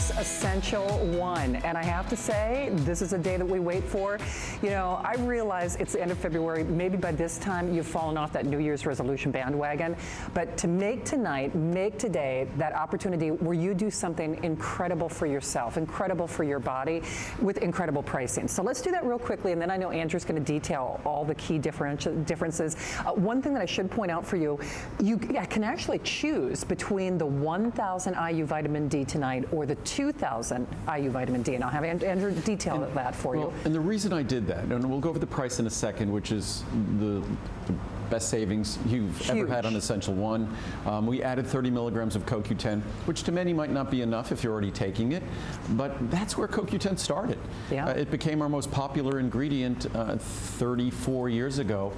Lessmans Essential One. And I have to say, this is a day that we wait for. You know, I realize it's the end of February. Maybe by this time you've fallen off that New Year's resolution bandwagon. But to make tonight, make today that opportunity where you do something incredible for yourself, incredible for your body, with incredible pricing. So let's do that real quickly, and then I know Andrew's going to detail all the key differences. One thing that I should point out for you, you can actually choose between the 1,000 IU vitamin D tonight or the 2,000 IU vitamin D, and I'll have Andrew detail that for you. And the reason I did that, and we'll go over the price in a second, which is the best savings you've ever had on Essential One. We added 30 milligrams of CoQ10, which to many might not be enough if you're already taking it, but that's where CoQ10 started. Yeah. It became our most popular ingredient 34 years ago,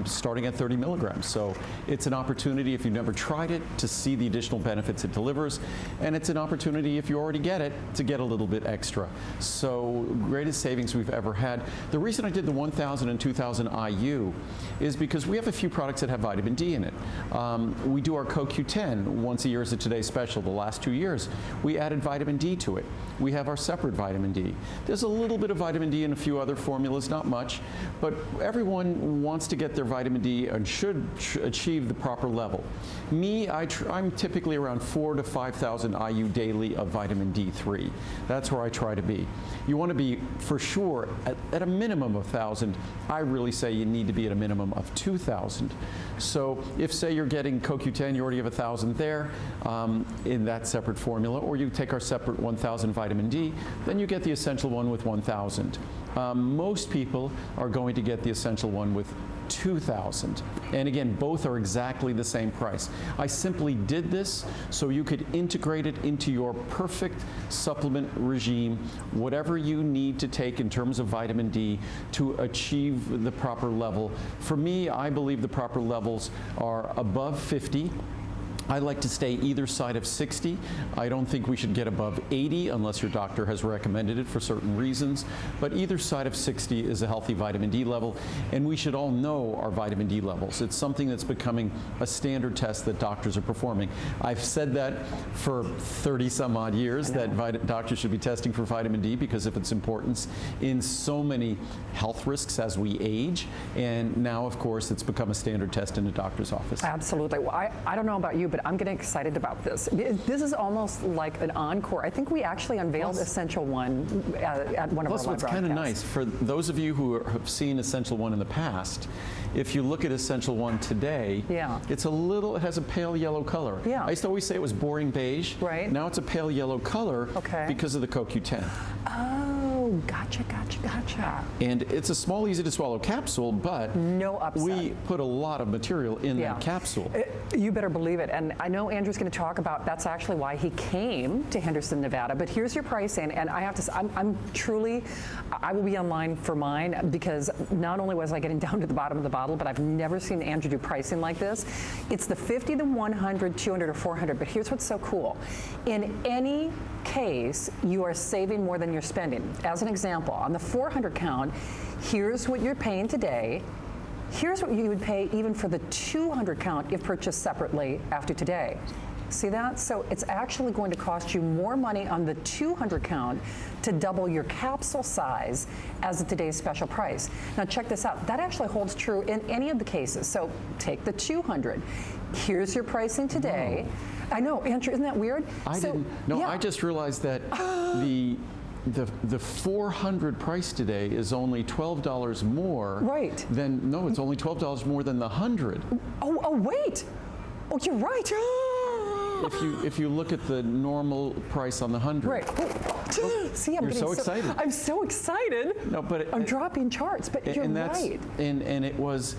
starting at 30 milligrams. So it's an opportunity, if you've never tried it, to see the additional benefits it delivers, and it's an opportunity, if you already get it, to get a little bit extra. So greatest savings we've ever had. The reason I did the 1,000 and 2,000 IU is because we have a few products that have vitamin D in it. We do our CoQ10 once a year as a Today Special. The last 2 years, we added vitamin D to it. We have our separate vitamin D. There's a little bit of vitamin D in a few other formulas, not much, but everyone wants to get their vitamin D and should achieve the proper level. Me, I'm typically around 4,000 to 5,000 IU daily of vitamin D3. That's where I try to be. You want to be, for sure, at a minimum of 1,000. I really say you need to be at a minimum of 2,000. So if, say, you're getting CoQ10, you already have 1,000 there in that separate formula, or you take our separate 1,000 vitamin D, then you get the Essential One with 1,000. Most people are going to get the Essential One with 2,000. And again, both are exactly the same price. I simply did this so you could integrate it into your perfect supplement regime, whatever you need to take in terms of vitamin D to achieve the proper level. For me, I believe the proper levels are above 50. I like to stay either side of 60. I don't think we should get above 80 unless your doctor has recommended it for certain reasons. But either side of 60 is a healthy vitamin D level, and we should all know our vitamin D levels. It's something that's becoming a standard test that doctors are performing. I've said that for 30 some odd years, that doctors should be testing for vitamin D because of its importance in so many health risks as we age. And now, of course, it's become a standard test in a doctor's office. Absolutely. Well, I don't know about you, but I'm getting excited about this. This is almost like an encore. I think we actually unveiled Essential One at one of our live broadcasts. What's kind of nice, for those of you who have seen Essential One in the past, if you look at Essential One today, it's it has a pale yellow color. I used to always say it was boring beige. Right. Now it's a pale yellow color because of the CoQ10. Oh, gotcha. And it's a small, easy to swallow capsule, but no upset. We put a lot of material in that capsule. You better believe it. And I know Andrew's going to talk about that's actually why he came to Henderson, Nevada. But here's your pricing, and I have to say, I will be online for mine because not only was I getting down to the bottom of the bottle, but I've never seen Andrew do pricing like this. It's the 50, the 100, 200, or 400. But here's what's so cool. In any case, you are saving more than you're spending. As an example, on the 400 count, here's what you're paying today. Here's what you would pay even for the 200 count if purchased separately after today. See that? So it's actually going to cost you more money on the 200 count to double your capsule size as of today's special price. Now check this out. That actually holds true in any of the cases. So take the 200. Here's your pricing today. I know, Andrew, isn't that weird? I just realized that the 400 price today is only $12 more than, it's only $12 more than the 100. Oh, wait. Oh, you're right. If you look at the normal price on the 100. Right. See, I'm so excited. I'm so excited. No, but I'm dropping charts, but you're right. And it was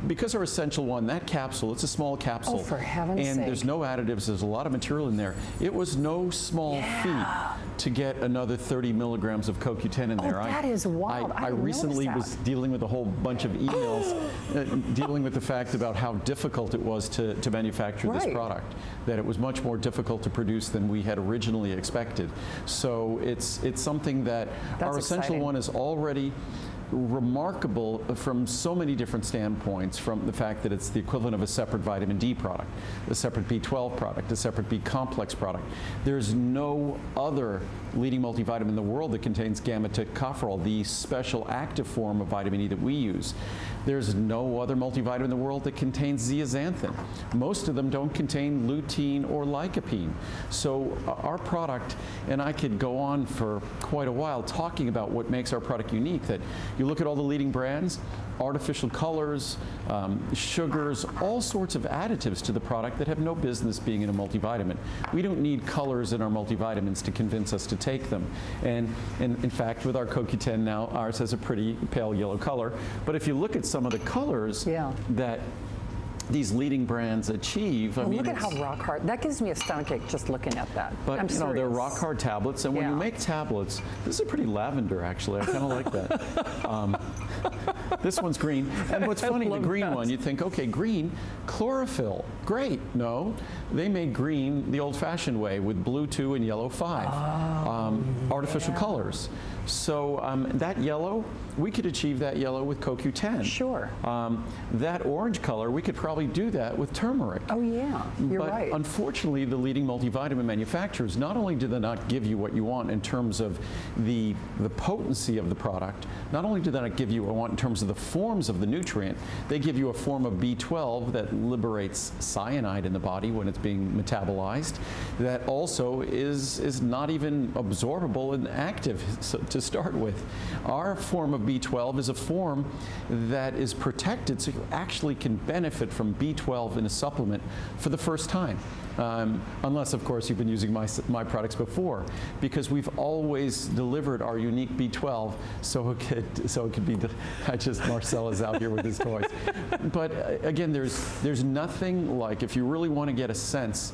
because our Essential One, that capsule, it's a small capsule. Oh, for heaven's sake. And there's no additives, there's a lot of material in there. It was no small feat to get another 30 milligrams of CoQ10 in there. That is wild. I recently was dealing with a whole bunch of emails dealing with the fact about how difficult it was to manufacture this product, that it was much more difficult to produce than we had originally expected. So it's something that our Essential One is already remarkable from so many different standpoints, from the fact that it's the equivalent of a separate vitamin D product, a separate B12 product, a separate B complex product. There's no other leading multivitamin in the world that contains gamma-tocopherol, the special active form of vitamin E that we use. There's no other multivitamin in the world that contains zeaxanthin. Most of them don't contain lutein or lycopene. So our product, and I could go on for quite a while talking about what makes our product unique, that you look at all the leading brands, artificial colors, sugars, all sorts of additives to the product that have no business being in a multivitamin. We don't need colors in our multivitamins to convince us to take them. And in fact, with our CoQ10 now, ours has a pretty pale yellow color. But if you look at some of the colors that these leading brands achieve. I mean, look at how rock hard. That gives me a stomachache just looking at that. But I'm serious. they're rock hard tablets, and when you make tablets, this is pretty lavender actually. I kind of like that. This one's green, and what's funny, the green one, you think, okay, green, chlorophyll, great. No, they made green the old-fashioned way with blue 2 and yellow 5, artificial colors. So that yellow, we could achieve that yellow with CoQ10. Sure. That orange color, we could probably do that with turmeric. Oh yeah, you're right. But unfortunately, the leading multivitamin manufacturers, not only do they not give you what you want in terms of the potency of the product, not only do they not give you what you want in terms of the forms of the nutrient, they give you a form of B12 that liberates cyanide in the body when it's being metabolized, that also is not even absorbable and active to start with. Our form of B12 is a form that is protected, so you actually can benefit from B12 in a supplement for the first time. Unless, of course, you've been using my products before, because we've always delivered our unique B12 so it could be. Marcel is out here with his toys. But again, there's nothing like, if you really want to get a sense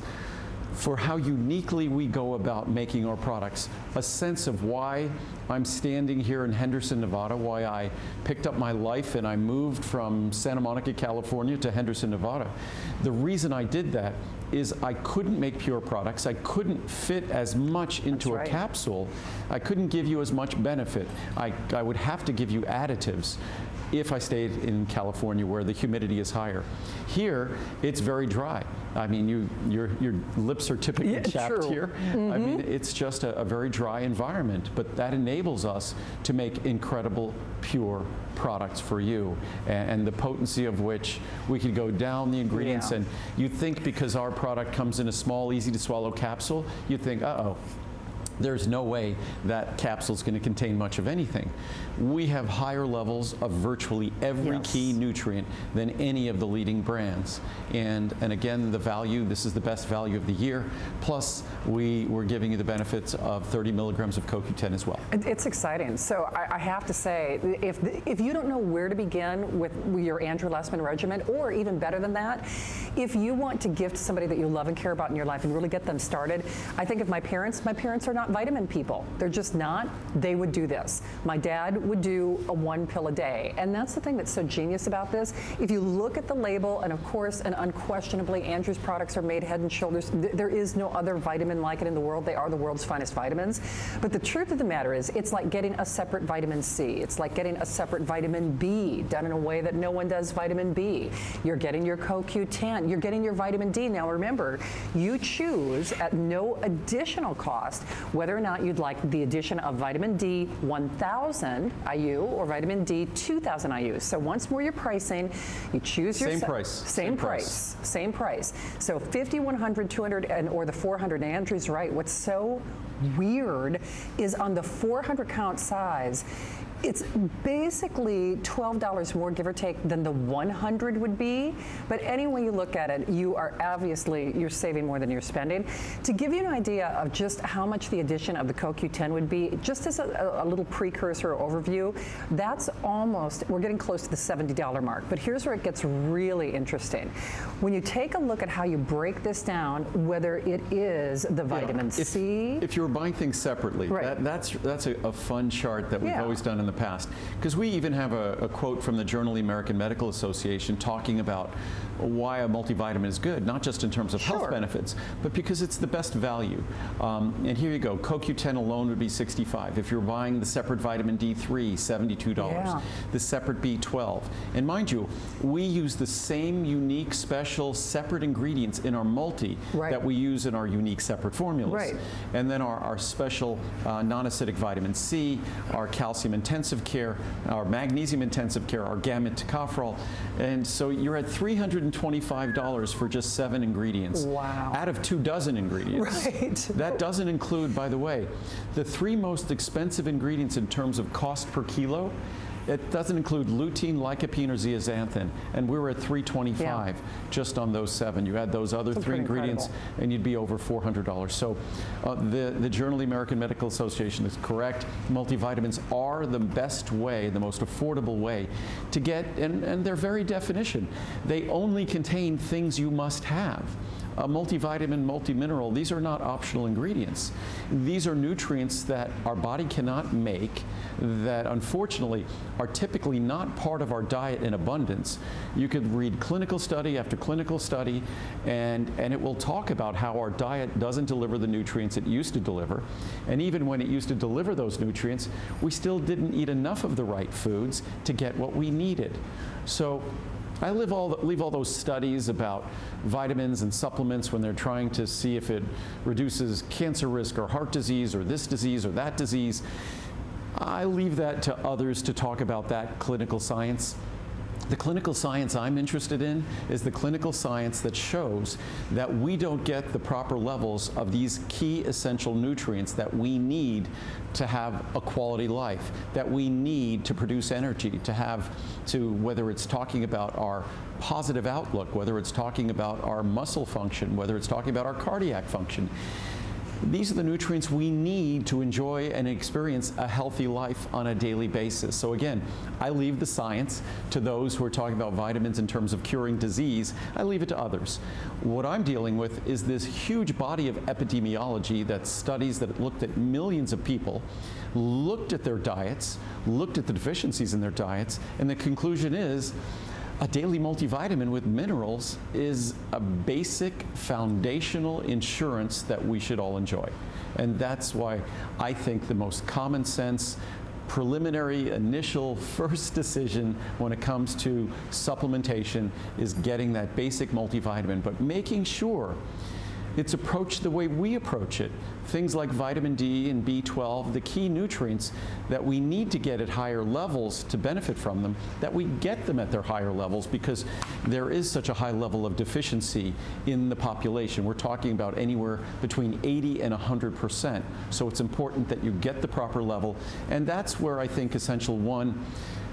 for how uniquely we go about making our products, a sense of why I'm standing here in Henderson, Nevada, why I picked up my life and I moved from Santa Monica, California to Henderson, Nevada. The reason I did that is I couldn't make pure products. I couldn't fit as much into a capsule. I couldn't give you as much benefit. I would have to give you additives if I stayed in California where the humidity is higher. Here, it's very dry. I mean, your lips are typically chapped here. I mean, it's just a very dry environment, but that enables us to make incredible, pure products for you, and the potency of which we could go down the ingredients, and you'd think because our product comes in a small, easy to swallow capsule, you'd think, uh-oh, there's no way that capsule is going to contain much of anything. We have higher levels of virtually every key nutrient than any of the leading brands. And again, the value, this is the best value of the year. Plus, we're giving you the benefits of 30 milligrams of CoQ10 as well. It's exciting. So I have to say, if you don't know where to begin with your Andrew Lessman regimen, or even better than that, if you want to gift somebody that you love and care about in your life and really get them started, I think of my parents are not vitamin people. They're just not. They would do this. My dad would do a 1 pill a day. And that's the thing that's so genius about this. If you look at the label, and of course, and unquestionably, Andrew's products are made head and shoulders. There is no other vitamin like it in the world. They are the world's finest vitamins. But the truth of the matter is, it's like getting a separate vitamin C. It's like getting a separate vitamin B done in a way that no one does vitamin B. You're getting your CoQ10. You're getting your vitamin D. Now remember, you choose at no additional cost whether or not you'd like the addition of vitamin D 1000 IU or vitamin D 2000 IU. So once more, your pricing, you choose your same price. Same price. So 50, 100, 200, or the 400. And Andrew's right. What's so weird is on the 400 count size, it's basically $12 more, give or take, than the 100 would be. But any way you look at it, you are obviously, you're saving more than you're spending. To give you an idea of just how much the addition of the CoQ10 would be, just as a little precursor or overview, that's almost, we're getting close to the $70 mark. But here's where it gets really interesting. When you take a look at how you break this down, whether it is the vitamin C. If you were buying things separately, that's a fun chart that we've always done in the the past. Because we even have a quote from the Journal of the American Medical Association talking about why a multivitamin is good, not just in terms of health benefits, but because it's the best value. And here you go, CoQ10 alone would be $65. If you're buying the separate vitamin D3, $72. Yeah. The separate B12. And mind you, we use the same unique, special, separate ingredients in our multi that we use in our unique separate formulas. Right. And then our special non-acidic vitamin C, our calcium intensive care, our magnesium intensive care, our gamma tocopherol. And so you're at $325 for just 7 ingredients. Wow. Out of 24 ingredients. Right. That doesn't include, by the way, the 3 most expensive ingredients in terms of cost per kilo. It doesn't include lutein, lycopene, or zeaxanthin, and we were at $325 just on those 7. You add those other 3 ingredients, and you'd be over $400. So the Journal of the American Medical Association is correct. Multivitamins are the best way, the most affordable way to get, and their very definition, they only contain things you must have. A multivitamin, multimineral, these are not optional ingredients. These are nutrients that our body cannot make, that unfortunately are typically not part of our diet in abundance. You could read clinical study after clinical study, and it will talk about how our diet doesn't deliver the nutrients it used to deliver. And even when it used to deliver those nutrients, we still didn't eat enough of the right foods to get what we needed. So I leave all those studies about vitamins and supplements when they're trying to see if it reduces cancer risk or heart disease or this disease or that disease. I leave that to others to talk about that clinical science. The clinical science I'm interested in is the clinical science that shows that we don't get the proper levels of these key essential nutrients that we need to have a quality life, that we need to produce energy, whether it's talking about our positive outlook, whether it's talking about our muscle function, whether it's talking about our cardiac function. These are the nutrients we need to enjoy and experience a healthy life on a daily basis. So again, I leave the science to those who are talking about vitamins in terms of curing disease. I leave it to others. What I'm dealing with is this huge body of epidemiology, that studies that looked at millions of people, looked at their diets, looked at the deficiencies in their diets, and the conclusion is a daily multivitamin with minerals is a basic foundational insurance that we should all enjoy. And that's why I think the most common sense, preliminary, initial, first decision when it comes to supplementation is getting that basic multivitamin, but making sure it's approached the way we approach it. Things like vitamin D and B12, the key nutrients that we need to get at higher levels to benefit from them, that we get them at their higher levels because there is such a high level of deficiency in the population. We're talking about anywhere between 80 and 100%. So it's important that you get the proper level. And that's where I think Essential One,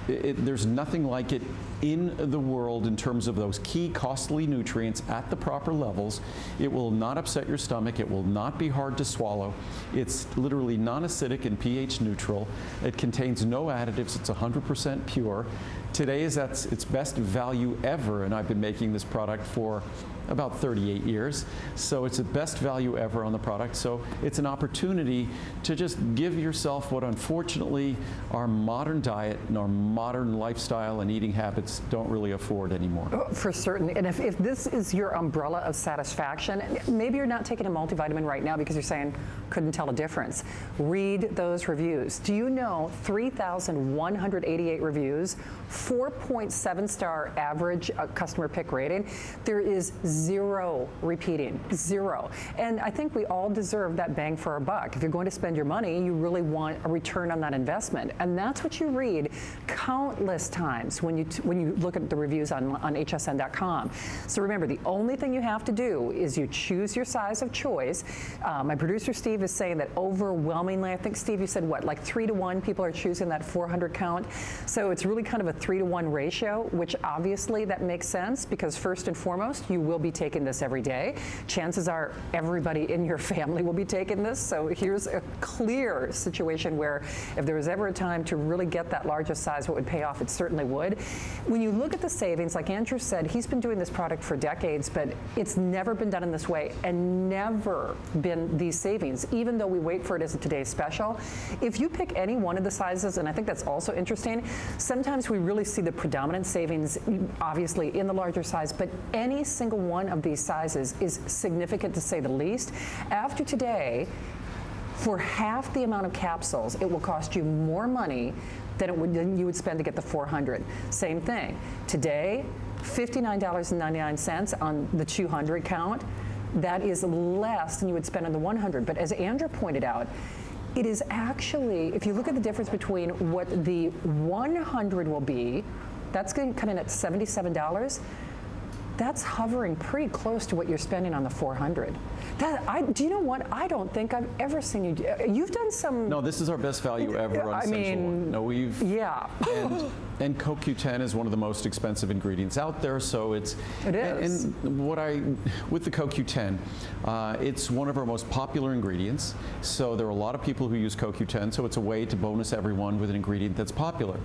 there's nothing like it in the world in terms of those key costly nutrients at the proper levels. It will not upset your stomach. It will not be hard to swallow. It's literally non-acidic and pH neutral. It contains no additives. It's 100% pure. Today is at its best value ever, and I've been making this product for about 38 years. So it's the best value ever on the product. So it's an opportunity to just give yourself what unfortunately our modern diet and our modern lifestyle and eating habits don't really afford anymore. For certain. And if this is your umbrella of satisfaction, maybe you're not taking a multivitamin right now because you're saying, couldn't tell a difference. Read those reviews. Do you know 3,188 reviews, 4.7-star average customer pick rating? There is 0 repeating, 0. And I think we all deserve that bang for our buck. If you're going to spend your money, you really want a return on that investment. And that's what you read countless times when you look at the reviews on hsn.com. So remember, the only thing you have to do is you choose your size of choice. My producer Steve is saying that overwhelmingly, I think Steve, you said what, like 3-to-1 people are choosing that 400 count. So it's really kind of a 3-to-1 ratio, which obviously that makes sense because first and foremost, you will be be taking this every day. Chances are everybody in your family will be taking this. So here's a clear situation where if there was ever a time to really get that larger size, what would pay off, it certainly would. When you look at the savings, like Andrew said, he's been doing this product for decades, but it's never been done in this way and never been these savings, even though we wait for it as a today's special. If you pick any one of the sizes, and I think that's also interesting, sometimes we really see the predominant savings, obviously, in the larger size, but any single one of these sizes is significant to say the least. After today, for half the amount of capsules, it will cost you more money than you would spend to get the 400. Same thing. Today, $59.99 on the 200 count. That is less than you would spend on the 100. But as Andrew pointed out, it is actually, if you look at the difference between what the 100 will be, that's going to come in at $77. That's hovering pretty close to what you're spending on the 400. Do you know what? I don't think I've ever seen you do. You've done some. No, this is our best value ever on Essential One. No, Yeah. And CoQ10 is one of the most expensive ingredients out there, so it is. And with the CoQ10, it's one of our most popular ingredients. So there are a lot of people who use CoQ10, so it's a way to bonus everyone with an ingredient that's popular.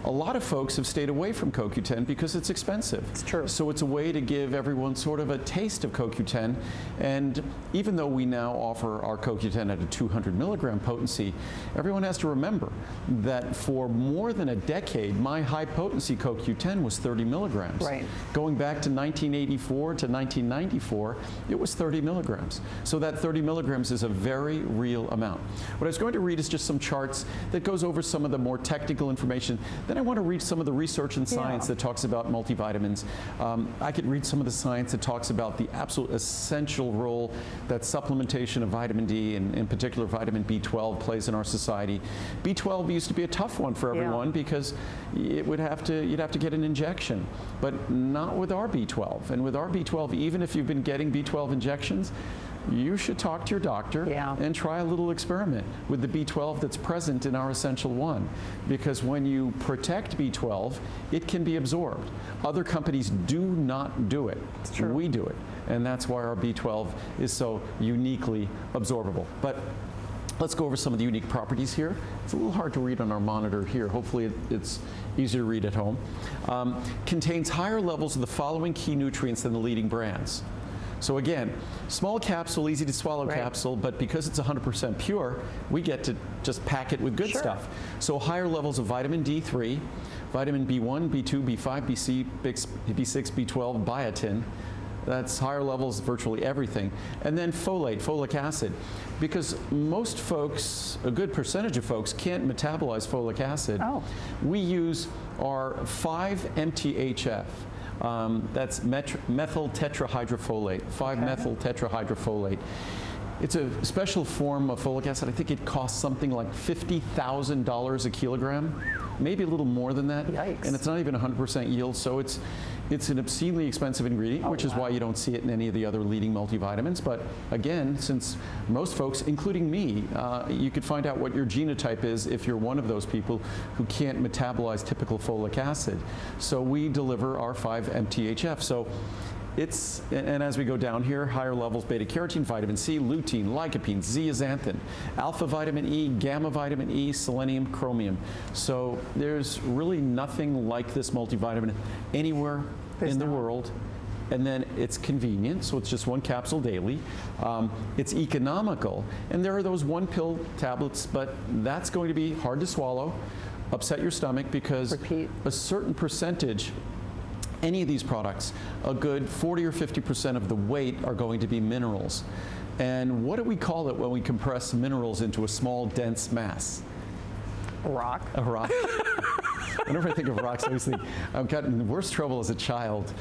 A lot of folks have stayed away from CoQ10 because it's expensive. It's true. So it's a way to give everyone sort of a taste of CoQ10. And even though we now offer our CoQ10 at a 200 milligram potency, everyone has to remember that for more than a decade, my high potency CoQ10 was 30 milligrams. Right. Going back to 1984 to 1994, it was 30 milligrams. So that 30 milligrams is a very real amount. What I was going to read is just some charts that goes over some of the more technical information. Then I want to read some of the research and science that talks about multivitamins. I could read some of the science that talks about the absolute essential role that supplementation of vitamin D, and in particular vitamin B12, plays in our society. B12 used to be a tough one for everyone because you'd have to get an injection, but not with our B12. And with our B12, even if you've been getting B12 injections, you should talk to your doctor and try a little experiment with the B12 that's present in our Essential One. Because when you protect B12, it can be absorbed. Other companies do not do it. It's true. We do it. And that's why our B12 is so uniquely absorbable. But let's go over some of the unique properties here. It's a little hard to read on our monitor here. Hopefully it's easier to read at home. Contains higher levels of the following key nutrients than the leading brands. So again, small capsule, easy to swallow capsule, but because it's 100% pure, we get to just pack it with good stuff. So higher levels of vitamin D3, vitamin B1, B2, B5, BC, B6, B12, biotin. That's higher levels, virtually everything. And then folate, folic acid. Because most folks, a good percentage of folks, can't metabolize folic acid. We use our 5-MTHF. That's methyl tetrahydrofolate, 5-methyl tetrahydrofolate. It's a special form of folic acid. I think it costs something like $50,000 a kilogram, maybe a little more than that. Yikes. And it's not even 100% yield, so it's an obscenely expensive ingredient, which is why you don't see it in any of the other leading multivitamins. But again, since most folks, including me, you could find out what your genotype is if you're one of those people who can't metabolize typical folic acid. So we deliver our 5-MTHF. So and as we go down here, higher levels beta carotene, vitamin C, lutein, lycopene, zeaxanthin, alpha vitamin E, gamma vitamin E, selenium, chromium. So there's really nothing like this multivitamin anywhere in the world. And then it's convenient, so it's just one capsule daily. It's economical, and there are those one pill tablets, but that's going to be hard to swallow, upset your stomach, because a certain percentage, any of these products, a good 40 or 50% of the weight are going to be minerals. And what do we call it when we compress minerals into a small, dense mass? A rock. A rock. Whenever I think of rocks, I always think I've gotten in the worst trouble as a child.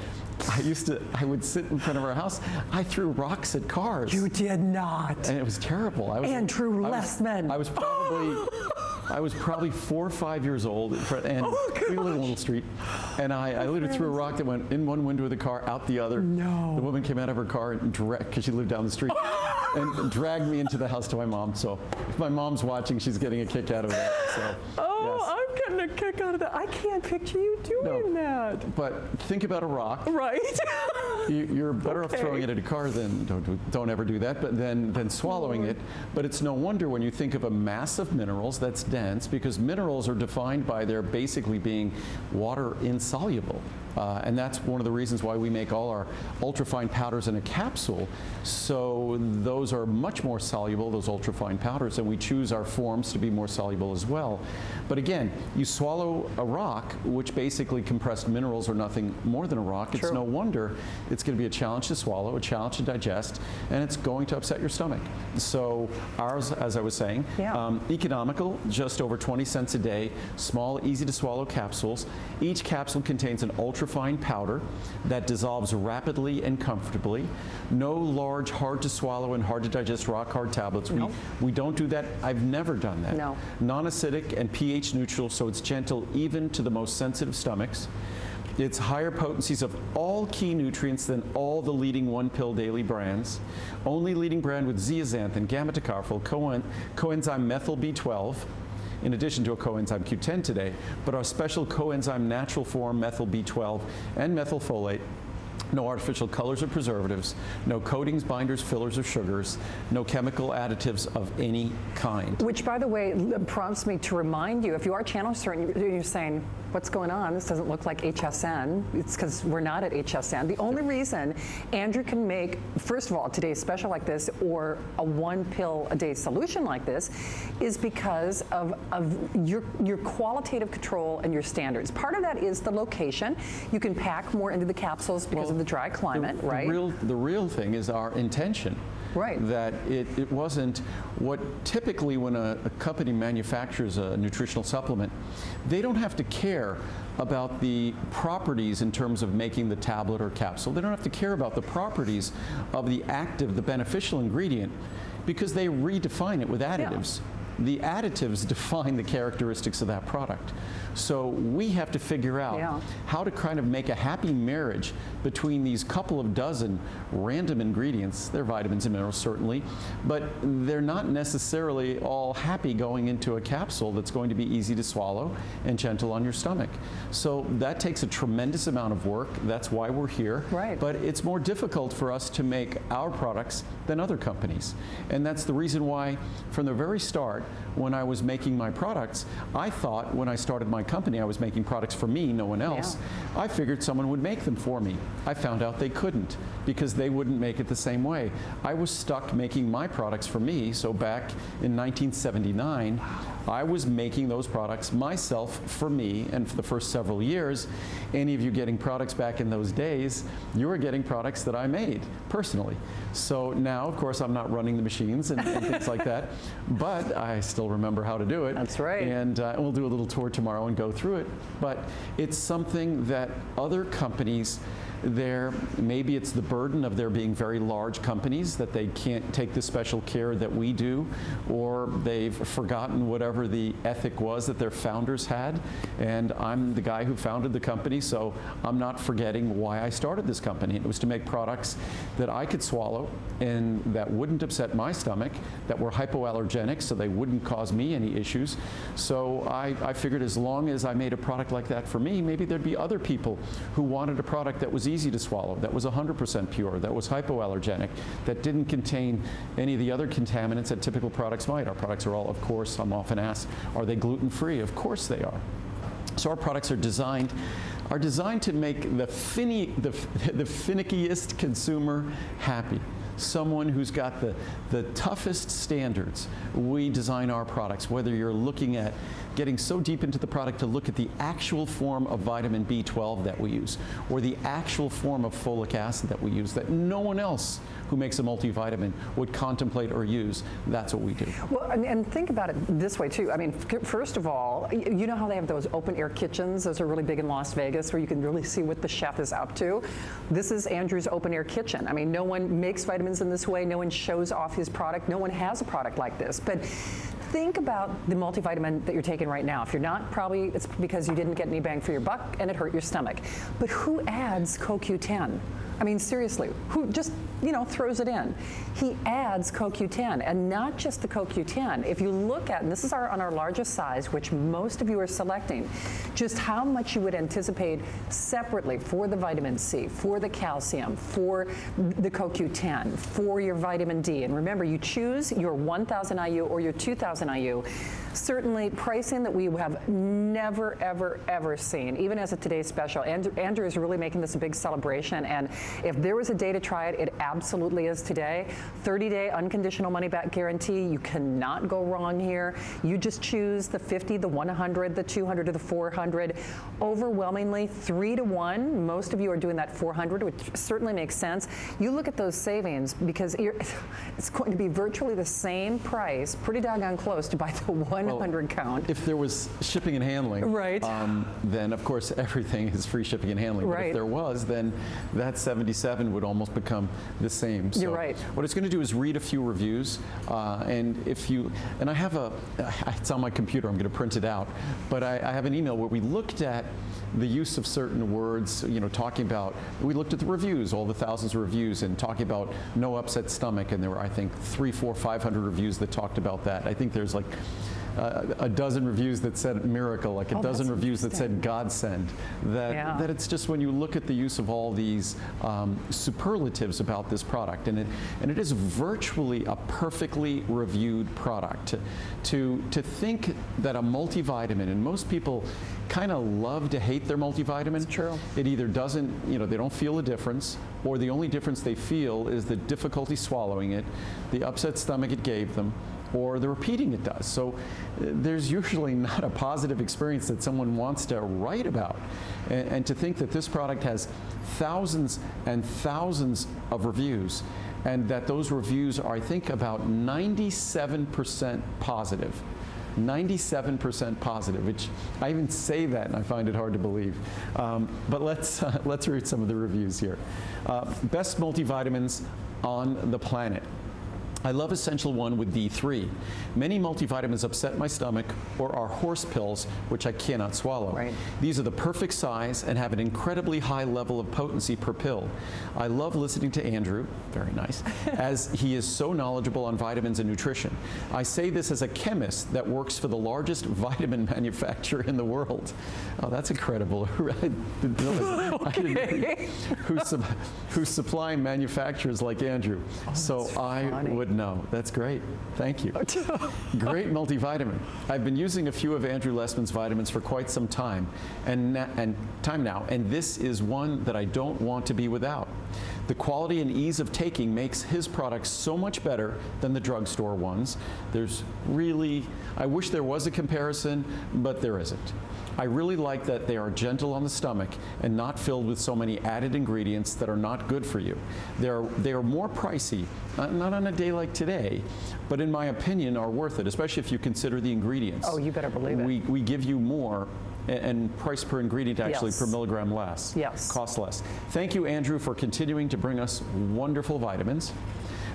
I would sit in front of our house. I threw rocks at cars. You did not. And it was terrible. Andrew Lessman. I was probably 4 or 5 years old, and we live in a little street, and I literally threw a rock that went in one window of the car, out the other. No. The woman came out of her car and because she lived down the street, and dragged me into the house to my mom. So if my mom's watching, she's getting a kick out of that. So, I'm getting a kick out of that. I can't picture you doing that. But think about a rock. Right. You're better off throwing it at a car than, don't ever do that, but than swallowing it. But it's no wonder when you think of a mass of minerals that's dense, because minerals are defined by their basically being water insoluble. And that's one of the reasons why we make all our ultrafine powders in a capsule. So those are much more soluble, those ultrafine powders, and we choose our forms to be more soluble as well. But again, you swallow a rock, which basically compressed minerals are nothing more than a rock. It's no wonder it's going to be a challenge to swallow, a challenge to digest, and it's going to upset your stomach. So ours, as I was saying, economical, just over 20 cents a day, small, easy to swallow capsules. Each capsule contains an ultrafine powder that dissolves rapidly and comfortably. No large, hard to swallow and hard to digest rock hard tablets. We don't do that. I've never done that. No. Non-acidic and pH neutral, so it's gentle even to the most sensitive stomachs. It's higher potencies of all key nutrients than all the leading one-pill daily brands. Only leading brand with zeaxanthin, gamma-tocopherol, coenzyme methyl B12, in addition to a coenzyme Q10 today, but our special coenzyme natural form methyl B12 and methylfolate. No artificial colors or preservatives, no coatings, binders, fillers, or sugars, no chemical additives of any kind. Which, by the way, prompts me to remind you, if you are channel certain, you're saying, what's going on? This doesn't look like HSN. It's because we're not at HSN. The only reason Andrew can make, first of all, today's special like this or a one-pill-a-day solution like this is because of your qualitative control and your standards. Part of that is the location. You can pack more into the capsules because of the dry climate, right? The real thing is our intention. Right. That it wasn't what typically when a company manufactures a nutritional supplement, they don't have to care about the properties in terms of making the tablet or capsule. They don't have to care about the properties of the active, the beneficial ingredient, because they redefine it with additives. The additives define the characteristics of that product. So we have to figure out how to kind of make a happy marriage between these couple of dozen random ingredients. They're vitamins and minerals, certainly, but they're not necessarily all happy going into a capsule that's going to be easy to swallow and gentle on your stomach. So that takes a tremendous amount of work. That's why we're here. Right. But it's more difficult for us to make our products than other companies. And that's the reason why, from the very start, when I was making my products, I thought when I started my company I was making products for me, no one else. I figured someone would make them for me. I found out they couldn't because they wouldn't make it the same way. I was stuck making my products for me, so back in 1979, I was making those products myself for me, and for the first several years, any of you getting products back in those days, you were getting products that I made personally. So now, of course, I'm not running the machines and things like that, but I still remember how to do it. That's right. And we'll do a little tour tomorrow and go through it. But it's something that other companies, maybe it's the burden of there being very large companies that they can't take the special care that we do, or they've forgotten whatever the ethic was that their founders had. And I'm the guy who founded the company, so I'm not forgetting why I started this company. It was to make products that I could swallow and that wouldn't upset my stomach, that were hypoallergenic, so they wouldn't cause me any issues. So I figured as long as I made a product like that for me, maybe there'd be other people who wanted a product that was easy to swallow, that was 100% pure, that was hypoallergenic, that didn't contain any of the other contaminants that typical products might. Our products are all, of course, I'm often asked, are they gluten-free? Of course they are. So our products are designed to make the finickiest consumer happy. Someone who's got the toughest standards. We design our products, whether you're looking at getting so deep into the product to look at the actual form of vitamin B12 that we use, or the actual form of folic acid that we use that no one else who makes a multivitamin would contemplate or use. That's what we do. Well, and think about it this way too. I mean, first of all, you know how they have those open air kitchens? Those are really big in Las Vegas where you can really see what the chef is up to. This is Andrew's open air kitchen. I mean, no one makes vitamins in this way. No one shows off his product. No one has a product like this. But think about the multivitamin that you're taking right now. If you're not, probably it's because you didn't get any bang for your buck and it hurt your stomach. But who adds CoQ10? I mean, seriously, who just you know, throws it in. He adds CoQ10, and not just the CoQ10. If you look at, and this is on our largest size, which most of you are selecting, just how much you would anticipate separately for the vitamin C, for the calcium, for the CoQ10, for your vitamin D. And remember, you choose your 1,000 IU or your 2,000 IU. Certainly pricing that we have never, ever, ever seen, even as a today's special. Andrew is really making this a big celebration, and if there was a day to try it, it absolutely is today. 30-day unconditional money-back guarantee. You cannot go wrong here. You just choose the 50, the 100, the 200, or the 400. Overwhelmingly, 3 to 1. Most of you are doing that 400, which certainly makes sense. You look at those savings because it's going to be virtually the same price, pretty doggone close to buy the 100 count. If there was shipping and handling, right, then of course everything is free shipping and handling. Right. But if there was, then that 77 would almost become the same. So you're right. What it's going to do is read a few reviews, and I have it's on my computer, I'm going to print it out, but I have an email where we looked at the use of certain words, you know, we looked at the reviews, all the thousands of reviews, and talking about no upset stomach, and there were, I think, 300, 400, 500 reviews that talked about that. I think there's like a dozen reviews that said miracle, like a dozen reviews that said godsend. That it's just when you look at the use of all these superlatives about this product, and it is virtually a perfectly reviewed product. To think that a multivitamin, and most people kind of love to hate their multivitamin. It's true. It either doesn't, you know, they don't feel a difference, or the only difference they feel is the difficulty swallowing it, the upset stomach it gave them, or the repeating it does. So there's usually not a positive experience that someone wants to write about. And to think that this product has thousands and thousands of reviews, and that those reviews are, I think, about 97% positive. 97% positive, which I even say that and I find it hard to believe. But let's read some of the reviews here. Best multivitamins on the planet. I love Essential One with D3. Many multivitamins upset my stomach or are horse pills, which I cannot swallow. Right. These are the perfect size and have an incredibly high level of potency per pill. I love listening to Andrew, very nice, as he is so knowledgeable on vitamins and nutrition. I say this as a chemist that works for the largest vitamin manufacturer in the world. Oh, that's incredible. Okay. Who's supplying manufacturers like Andrew. Oh, so I would know. That's great. Thank you. Great multivitamin. I've been using a few of Andrew Lessman's vitamins for quite some time now, and this is one that I don't want to be without. The quality and ease of taking makes his products so much better than the drugstore ones. I wish there was a comparison, but there isn't. I really like that they are gentle on the stomach and not filled with so many added ingredients that are not good for you. They are more pricey, not on a day like today, but in my opinion are worth it, especially if you consider the ingredients. Oh, you better believe it. We give you more, and price per ingredient actually per milligram less. Yes. Cost less. Thank you, Andrew, for continuing to bring us wonderful vitamins.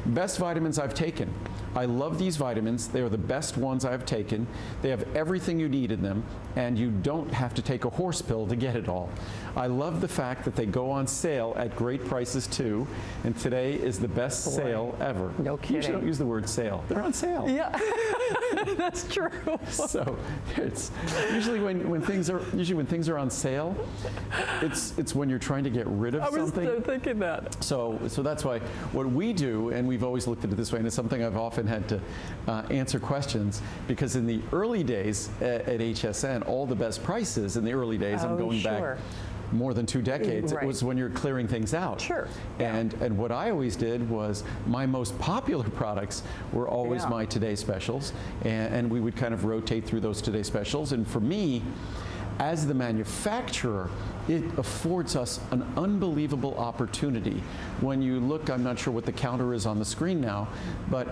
Best vitamins I've taken. I love these vitamins. They are the best ones I've taken. They have everything you need in them, and you don't have to take a horse pill to get it all. I love the fact that they go on sale at great prices too, and today is the best sale ever. No kidding. Usually don't use the word sale. They're on sale. Yeah, that's true. So it's usually when things are on sale, it's when you're trying to get rid of something. I was thinking that. So that's why what we do, and we've always looked at it this way, and it's something I've often had to answer questions, because in the early days at HSN, all the best prices in the early days, I'm going back more than 2 decades, right. It was when you're clearing things out. Sure. And what I always did was my most popular products were always my Today Specials, and we would kind of rotate through those Today Specials. And for me, as the manufacturer, it affords us an unbelievable opportunity. When you look, I'm not sure what the counter is on the screen now, but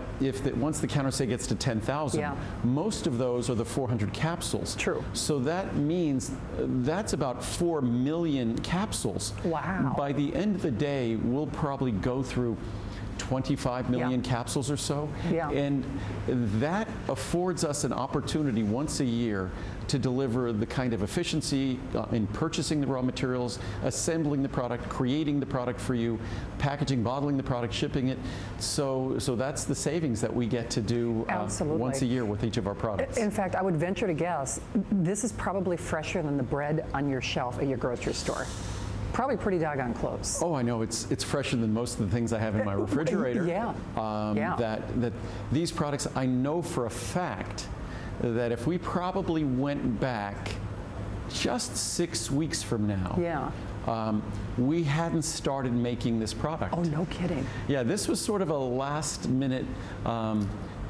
once the counter, say, gets to 10,000, most of those are the 400 capsules. True. So that means that's about 4 million capsules. Wow. By the end of the day, we'll probably go through 25 million capsules or so. Yeah. And that affords us an opportunity once a year to deliver the kind of efficiency in purchasing the raw materials, assembling the product, creating the product for you, packaging, bottling the product, shipping it. So that's the savings that we get to do once a year with each of our products. In fact, I would venture to guess, this is probably fresher than the bread on your shelf at your grocery store. Probably pretty doggone close. Oh, I know. It's fresher than most of the things I have in my refrigerator. Yeah. That these products, I know for a fact that if we probably went back just 6 weeks from now, we hadn't started making this product. Oh, no kidding. Yeah, this was sort of a last-minute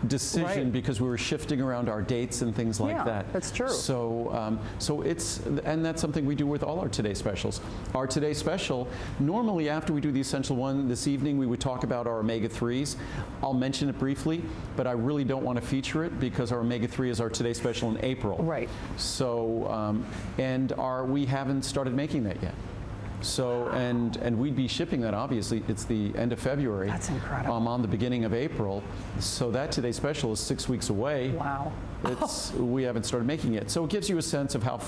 decision because we were shifting around our dates and things like that. That's true. So, and that's something we do with all our Today Specials. Our Today Special, normally after we do the Essential One this evening, we would talk about our omega-3s. I'll mention it briefly, but I really don't want to feature it because our omega-3 is our Today Special in April. Right. So, we haven't started making that yet. So, and we'd be shipping that, obviously. It's the end of February. That's incredible. On the beginning of April. So that Today Special is 6 weeks away. Wow. We haven't started making it. So it gives you a sense of how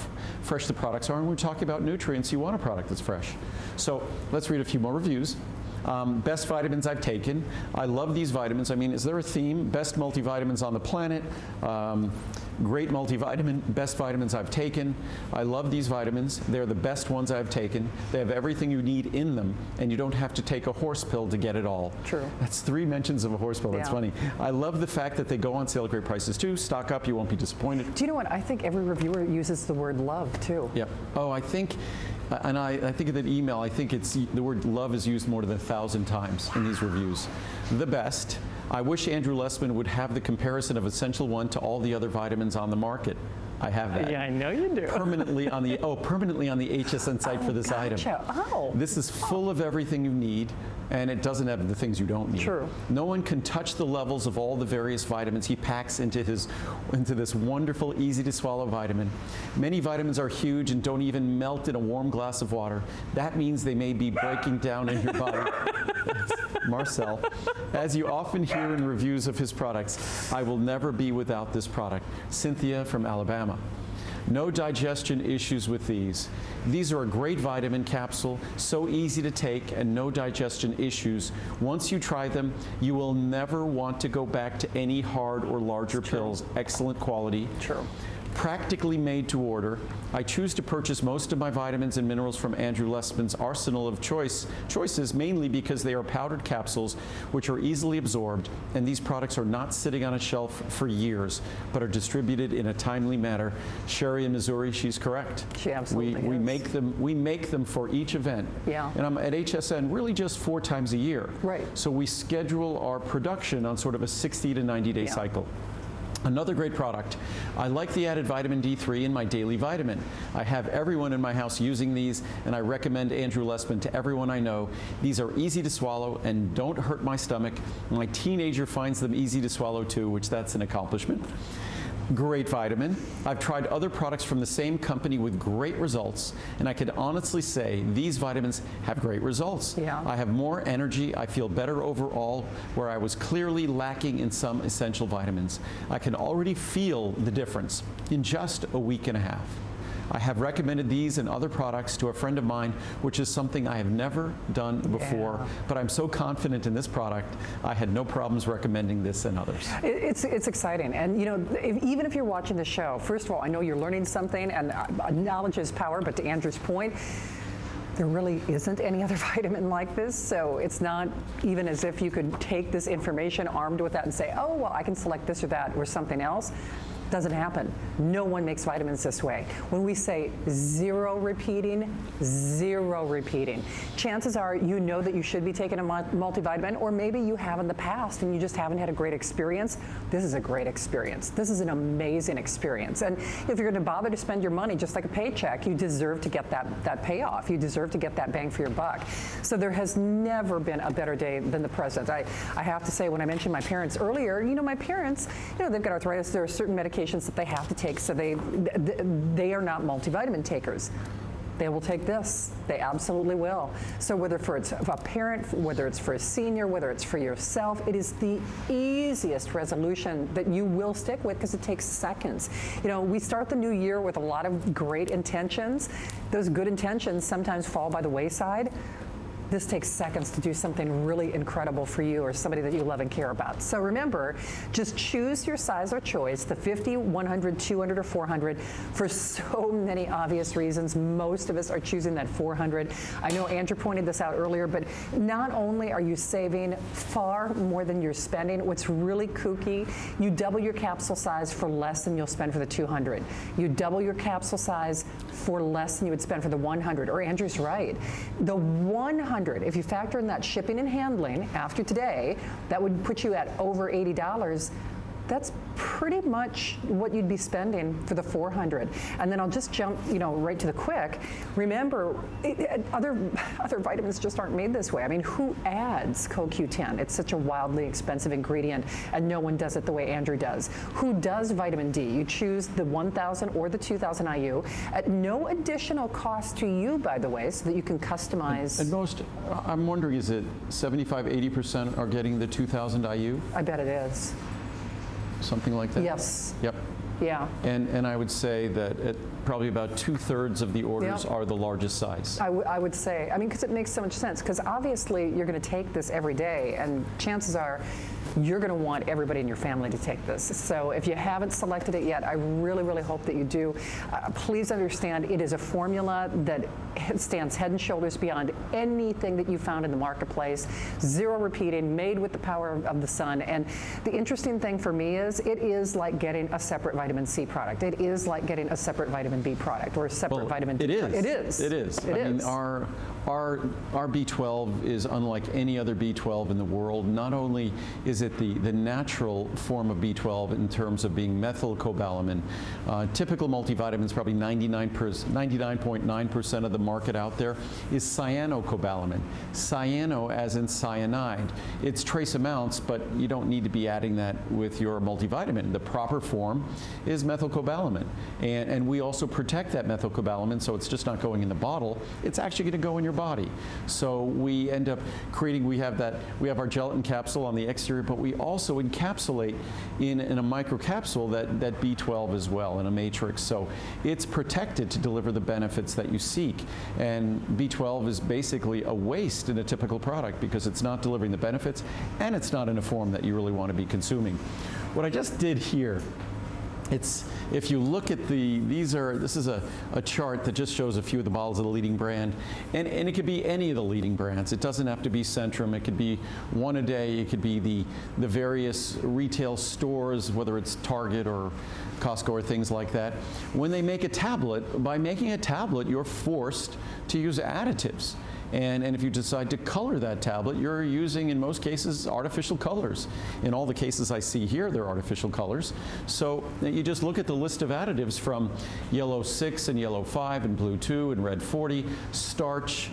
fresh the products are. And when we're talking about nutrients, you want a product that's fresh. So let's read a few more reviews. Best vitamins I've taken. I love these vitamins. I mean, is there a theme? Best multivitamins on the planet. Great multivitamin, best vitamins I've taken. I love these vitamins. They're the best ones I've taken. They have everything you need in them, and you don't have to take a horse pill to get it all. True. That's 3 mentions of a horse pill. That's funny. I love the fact that they go on sale at great prices too. Stock up, you won't be disappointed. Do you know what? I think every reviewer uses the word love too. Yep. Oh, I think, and I think of that email, I think it's the word love is used more than 1,000 times in these reviews. The best. I wish Andrew Lessman would have the comparison of Essential One to all the other vitamins on the market. I have that. Yeah, I know you do. Permanently on the HSN site for this item. Oh. This is full of everything you need, and it doesn't have the things you don't need. True. No one can touch the levels of all the various vitamins he packs into this wonderful, easy to swallow vitamin. Many vitamins are huge and don't even melt in a warm glass of water. That means they may be breaking down in your body. Marcel, as you often hear in reviews of his products, I will never be without this product. Cynthia from Alabama. No digestion issues with these. These are a great vitamin capsule, so easy to take and no digestion issues. Once you try them, you will never want to go back to any hard or larger pills. Excellent quality. True. Practically made to order. I choose to purchase most of my vitamins and minerals from Andrew Lessman's arsenal of choices, mainly because they are powdered capsules which are easily absorbed, and these products are not sitting on a shelf for years, but are distributed in a timely manner. Sherry in Missouri, she's correct. She absolutely we is. We make them for each event. Yeah. And I'm at HSN really just 4 times a year. Right. So we schedule our production on sort of a 60 to 90 day cycle. Another great product. I like the added vitamin D3 in my daily vitamin. I have everyone in my house using these, and I recommend Andrew Lessman to everyone I know. These are easy to swallow and don't hurt my stomach. My teenager finds them easy to swallow too, which that's an accomplishment. Great vitamin. I've tried other products from the same company with great results, and I can honestly say these vitamins have great results. Yeah. I have more energy. I feel better overall, where I was clearly lacking in some essential vitamins. I can already feel the difference in just a week and a half. I have recommended these and other products to a friend of mine, which is something I have never done before, but I'm so confident in this product, I had no problems recommending this and others. It's exciting, and you know, even if you're watching the show, first of all, I know you're learning something, and knowledge is power, but to Andrew's point, there really isn't any other vitamin like this, so it's not even as if you could take this information armed with that and say, oh, well, I can select this or that or something else. Doesn't happen. No one makes vitamins this way. When we say zero repeating, chances are you know that you should be taking a multivitamin, or maybe you have in the past and you just haven't had a great experience. This is a great experience. This is an amazing experience. And if you're going to bother to spend your money just like a paycheck, you deserve to get that payoff. You deserve to get that bang for your buck. So there has never been a better day than the present. I have to say, when I mentioned my parents earlier, you know, my parents, you know, they've got arthritis. There are certain medications that they have to take, so they are not multivitamin takers. they will take this. They absolutely will. So whether it's a parent, whether it's for a senior, whether it's for yourself, it is the easiest resolution that you will stick with because it takes seconds. You know, we start the new year with a lot of great intentions. Those good intentions sometimes fall by the wayside. This takes seconds to do something really incredible for you or somebody that you love and care about. So remember, just choose your size of choice, the 50, 100, 200, or 400, for so many obvious reasons. Most of us are choosing that 400. I know Andrew pointed this out earlier, but not only are you saving far more than you're spending, what's really kooky, you double your capsule size for less than you'll spend for the 200. You double your capsule size for less than you would spend for the 100. Or Andrew's right. The 100, if you factor in that shipping and handling after today, that would put you at over $80. That's pretty much what you'd be spending for the 400. And then I'll just jump, right to the quick. Remember, other vitamins just aren't made this way. I mean, who adds CoQ10? It's such a wildly expensive ingredient, and no one does it the way Andrew does. Who does vitamin D? You choose the 1,000 or the 2,000 IU at no additional cost to you, by the way, so that you can customize. And most, I'm wondering, is it 75, 80% are getting the 2,000 IU? I bet it is. Something like that? Yes. Yep. Yeah. And I would say that probably about 2/3 of the orders are the largest size. I would say, because it makes so much sense, because obviously you're going to take this every day, and chances are you're going to want everybody in your family to take this. So if you haven't selected it yet, I really, really hope that you do. Please understand, it is a formula that stands head and shoulders beyond anything that you found in the marketplace. Zero repeating, made with the power of the sun. And the interesting thing for me is it is like getting a separate vitamin C product. It is like getting a separate vitamin B product or a separate vitamin D product. It is. It is. I mean, our B12 is unlike any other B12 in the world. Not only is it the natural form of B12 in terms of being methylcobalamin. Typical multivitamins, probably 99.9% of the market out there is cyanocobalamin. Cyano as in cyanide. It's trace amounts, but you don't need to be adding that with your multivitamin. The proper form is methylcobalamin. And we also protect that methylcobalamin, so it's just not going in the bottle. It's actually going to go in your body. So we end up creating, we have our gelatin capsule on the exterior, but we also encapsulate in a microcapsule that B12 as well in a matrix. So it's protected to deliver the benefits that you seek. And B12 is basically a waste in a typical product because it's not delivering the benefits and it's not in a form that you really want to be consuming. What I just did here, if you look at this is a chart that just shows a few of the bottles of the leading brand, and it could be any of the leading brands. It doesn't have to be Centrum. It could be One A Day. It could be the various retail stores, whether it's Target or Costco or things like that. When they make a tablet, by making a tablet, you're forced to use additives. And if you decide to color that tablet, you're using, in most cases, artificial colors. In all the cases I see here, they're artificial colors. So you just look at the list of additives from yellow 6 and yellow 5 and blue 2 and red 40, starch,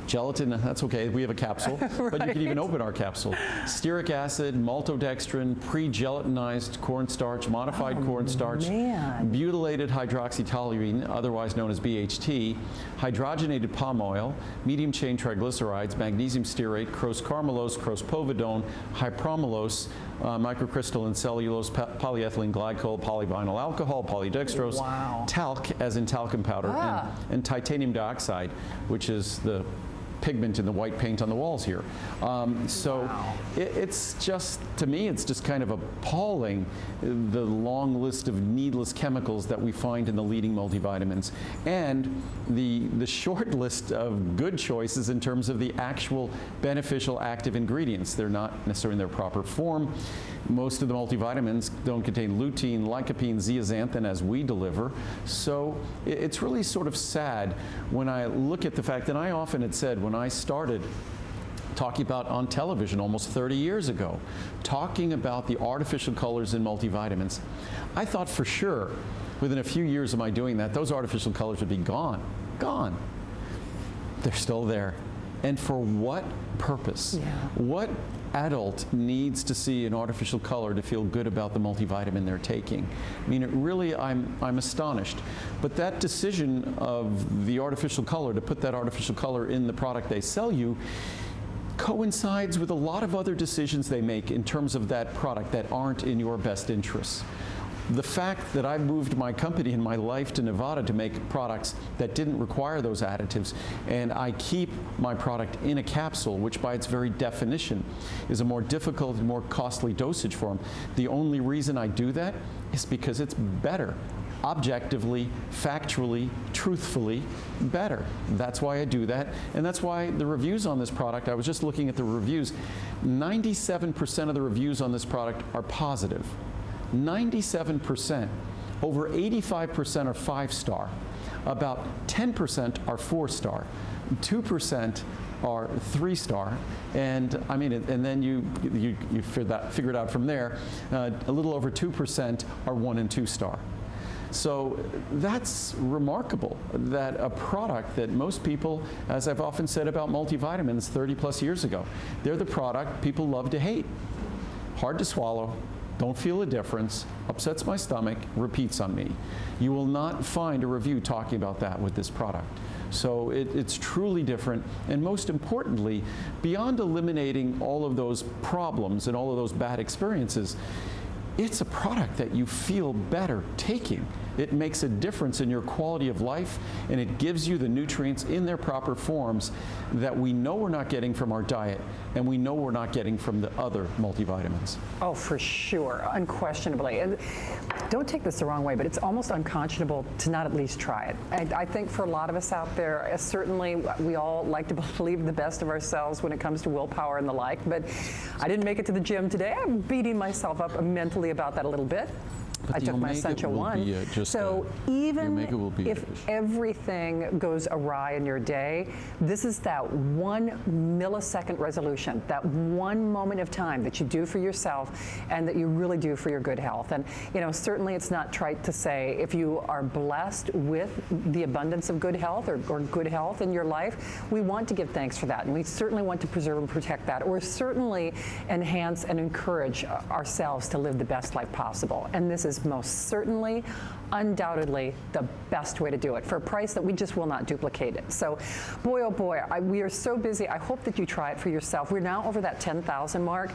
gelatin, that's okay, we have a capsule, right. But you can even open our capsule. Stearic acid, maltodextrin, pre-gelatinized cornstarch, modified cornstarch, butylated hydroxytoluene, otherwise known as BHT, hydrogenated palm oil, medium-chain triglycerides, magnesium stearate, crocecarmelose, crocepovidone, hypromolose, microcrystalline cellulose, polyethylene glycol, polyvinyl alcohol, polydextrose, talc, as in talcum powder, and titanium dioxide, which is the pigment in the white paint on the walls here. It's just, to me, it's just kind of appalling, the long list of needless chemicals that we find in the leading multivitamins, and the short list of good choices in terms of the actual beneficial active ingredients. They're not necessarily in their proper form. Most of the multivitamins don't contain lutein, lycopene, zeaxanthin as we deliver. So it's really sort of sad when I look at the fact, and I often had said when I started talking about on television almost 30 years ago, talking about the artificial colors in multivitamins, I thought for sure within a few years of my doing that, those artificial colors would be gone. Gone. They're still there. And for what purpose? What adult needs to see an artificial color to feel good about the multivitamin they're taking. I mean, it really, I'm astonished. But that decision of the artificial color, to put that artificial color in the product they sell you, coincides with a lot of other decisions they make in terms of that product that aren't in your best interests. The fact that I moved my company and my life to Nevada to make products that didn't require those additives, and I keep my product in a capsule, which by its very definition is a more difficult and more costly dosage form. The only reason I do that is because it's better. Objectively, factually, truthfully better. That's why I do that, and that's why the reviews on this product, I was just looking at the reviews, 97% of the reviews on this product are positive. 97%. Over 85% are 5-star. About 10% are 4-star. 2% are 3-star, and I mean, and then you figure it out from there. A little over 2% are 1 and 2-star. So that's remarkable that a product that most people, as I've often said about multivitamins 30 plus years ago, they're the product people love to hate. Hard to swallow, don't feel a difference, upsets my stomach, repeats on me. You will not find a review talking about that with this product. So it's truly different, and most importantly, beyond eliminating all of those problems and all of those bad experiences, it's a product that you feel better taking. It makes a difference in your quality of life, and it gives you the nutrients in their proper forms that we know we're not getting from our diet, and we know we're not getting from the other multivitamins. Oh, for sure, unquestionably. And don't take this the wrong way, but it's almost unconscionable to not at least try it. And I think for a lot of us out there, certainly we all like to believe the best of ourselves when it comes to willpower and the like, but I didn't make it to the gym today. I'm beating myself up mentally about that a little bit. I took my Essential One. So even if everything goes awry in your day, this is that 1 millisecond resolution, that one moment of time that you do for yourself and that you really do for your good health. And you know, certainly it's not trite to say if you are blessed with the abundance of good health or good health in your life, we want to give thanks for that. And we certainly want to preserve and protect that, or certainly enhance and encourage ourselves to live the best life possible. And this is most certainly, undoubtedly, the best way to do it for a price that we just will not duplicate it. So, boy, oh boy, we are so busy. I hope that you try it for yourself. We're now over that 10,000 mark.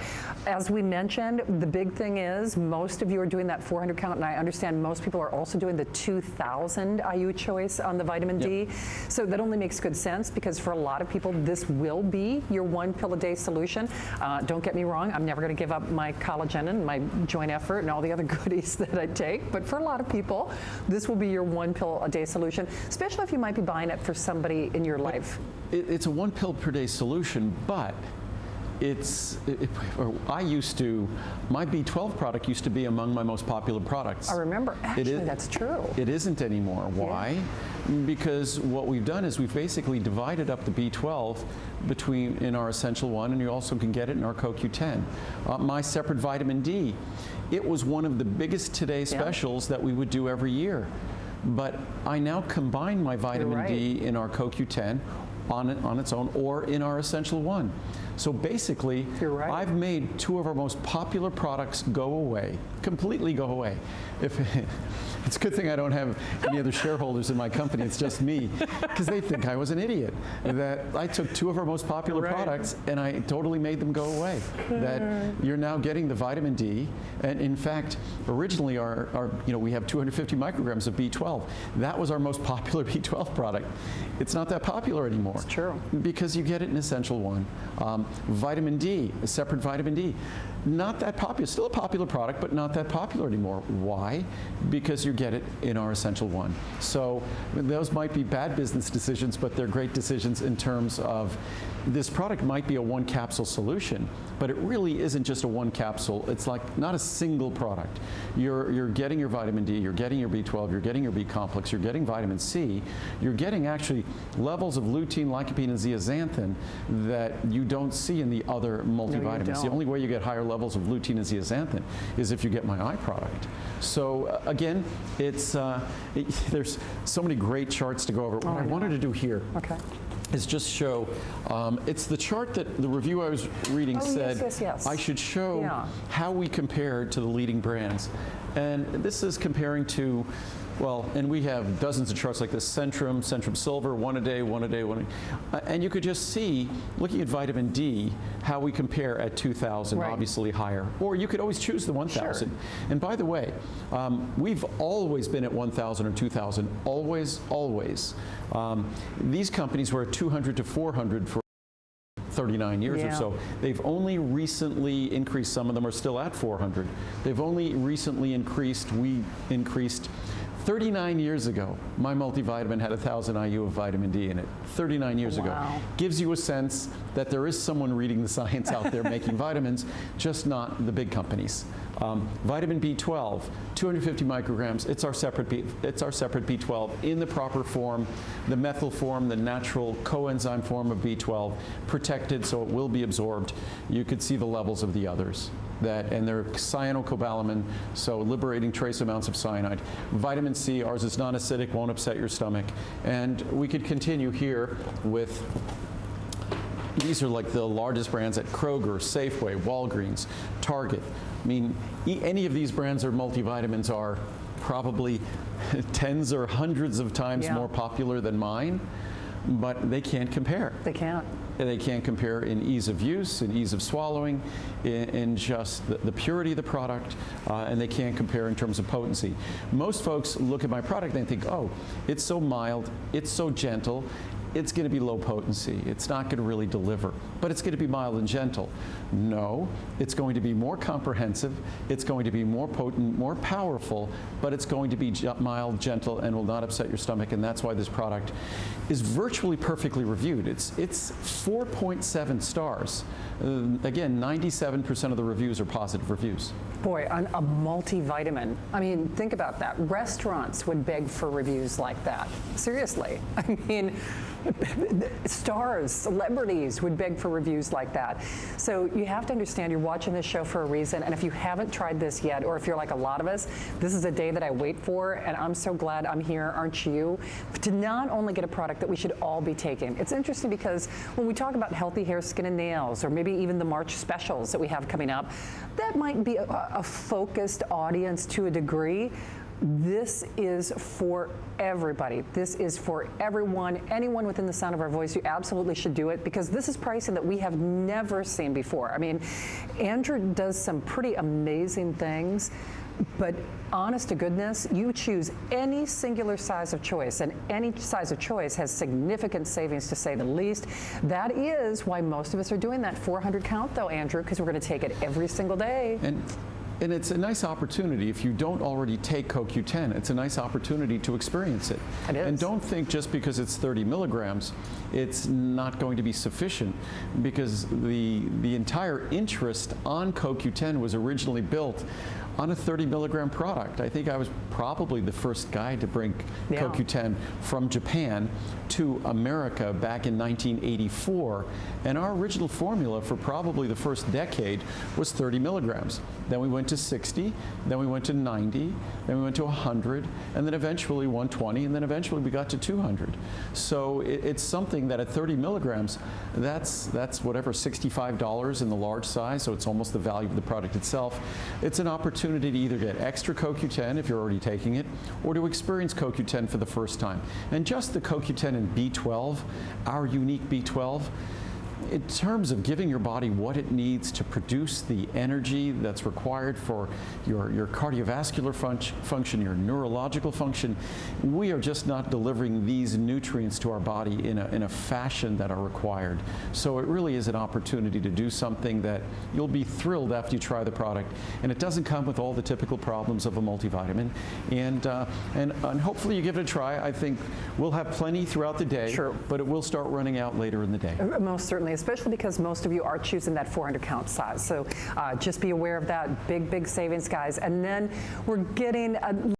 As we mentioned, the big thing is most of you are doing that 400 count, and I understand most people are also doing the 2,000 IU choice on the vitamin D. So that only makes good sense, because for a lot of people, this will be your 1 pill a day solution. Don't get me wrong, I'm never going to give up my collagen and my joint effort and all the other goodies that I take, but for a lot of people, this will be your 1 pill a day solution, especially if you might be buying it for somebody in your life. It's a 1 pill per day solution, but my B12 product used to be among my most popular products. I remember, actually, that's true. It isn't anymore. Why? Yeah. Because what we've done is we've basically divided up the B12 in our Essential One, and you also can get it in our CoQ10. My separate vitamin D, it was one of the biggest Today specials that we would do every year. But I now combine my vitamin D in our CoQ10 on its own, or in our Essential One. So basically, I've made 2 of our most popular products go away, completely go away. It's a good thing I don't have any other shareholders in my company, it's just me, because they think I was an idiot. That I took 2 of our most popular products and I totally made them go away. That you're now getting the vitamin D, and in fact, originally we have 250 micrograms of B12. That was our most popular B12 product. It's not that popular anymore. It's true. Because you get it in Essential One. Vitamin D, a separate vitamin D. Not that popular, still a popular product, but not that popular anymore. Why? Because you get it in our Essential One. So those might be bad business decisions, but they're great decisions in terms of this product might be a 1 capsule solution, but it really isn't just a 1 capsule. It's like not a single product. You're getting your vitamin D, you're getting your B12, you're getting your B complex, you're getting vitamin C, you're getting actually levels of lutein, lycopene, and zeaxanthin that you don't see in the other multivitamins. The only way you get higher levels of lutein and zeaxanthin is if you get my eye product. So again, there's so many great charts to go over. What I wanted to do here is just show, it's the chart that the review I was reading said yes. I should show how we compare to the leading brands. And this is comparing to, well, and we have dozens of charts like this, Centrum Silver, one a day. And you could just see, looking at vitamin D, how we compare at 2,000, obviously higher. Or you could always choose the 1,000. Sure. And by the way, we've always been at 1,000 or 2,000, always. These companies were at 200 to 400 for 39 years or so. They've only recently increased, some of them are still at 400. They've only recently increased, we increased 39 years ago, my multivitamin had 1,000 IU of vitamin D in it. 39 years ago. Gives you a sense that there is someone reading the science out there making vitamins, just not the big companies. Vitamin B12, 250 micrograms. It's our separate B12 in the proper form, the methyl form, the natural coenzyme form of B12, protected so it will be absorbed. You could see the levels of the others. And they're cyanocobalamin, so liberating trace amounts of cyanide. Vitamin C, ours is non-acidic, won't upset your stomach. And we could continue here with, these are like the largest brands at Kroger, Safeway, Walgreens, Target. I mean, any of these brands or multivitamins are probably tens or hundreds of times more popular than mine, but they can't compare. They can't. They can't compare in ease of use, in ease of swallowing, in just the purity of the product, and they can't compare in terms of potency. Most folks look at my product and they think, oh, it's so mild, it's so gentle, it's going to be low potency. It's not going to really deliver, but it's going to be mild and gentle. No, it's going to be more comprehensive, it's going to be more potent, more powerful, but it's going to be mild, gentle, and will not upset your stomach, and that's why this product is virtually perfectly reviewed. It's 4.7 stars. Again, 97% of the reviews are positive reviews. Boy, on a multivitamin. I mean, think about that. Restaurants would beg for reviews like that. Seriously. I mean, stars, celebrities would beg for reviews like that. So you have to understand you're watching this show for a reason, and if you haven't tried this yet, or if you're like a lot of us, this is a day that I wait for, and I'm so glad I'm here, aren't you? To not only get a product that we should all be taking. It's interesting because when we talk about healthy hair, skin, and nails, or maybe even the March specials that we have coming up, that might be a focused audience to a degree. This is for everybody. This is for everyone, anyone within the sound of our voice. You absolutely should do it because this is pricing that we have never seen before. I mean, Andrew does some pretty amazing things, but honest to goodness, you choose any singular size of choice, and any size of choice has significant savings, to say the least. That is why most of us are doing that 400 count, though, Andrew, because we're going to take it every single day. And it's a nice opportunity. If you don't already take CoQ10, it's a nice opportunity to experience it. It is. And don't think just because it's 30 milligrams, it's not going to be sufficient, because the entire interest on CoQ10 was originally built on a 30 milligram product. I think I was probably the first guy to bring CoQ10 from Japan to America back in 1984. And our original formula for probably the first decade was 30 milligrams. Then we went to 60, then we went to 90, then we went to 100, and then eventually 120, and then eventually we got to 200. So it's something that at 30 milligrams, that's whatever, $65 in the large size, so it's almost the value of the product itself. It's an opportunity to either get extra CoQ10 if you're already taking it, or to experience CoQ10 for the first time. And just the CoQ10 and B12, our unique B12, in terms of giving your body what it needs to produce the energy that's required for your cardiovascular function, your neurological function, we are just not delivering these nutrients to our body in a fashion that are required. So it really is an opportunity to do something that you'll be thrilled after you try the product. And it doesn't come with all the typical problems of a multivitamin. And hopefully you give it a try. I think we'll have plenty throughout the day, but it will start running out later in the day. Most certainly, especially because most of you are choosing that 400 count size. So just be aware of that. Big savings, guys. And then we're getting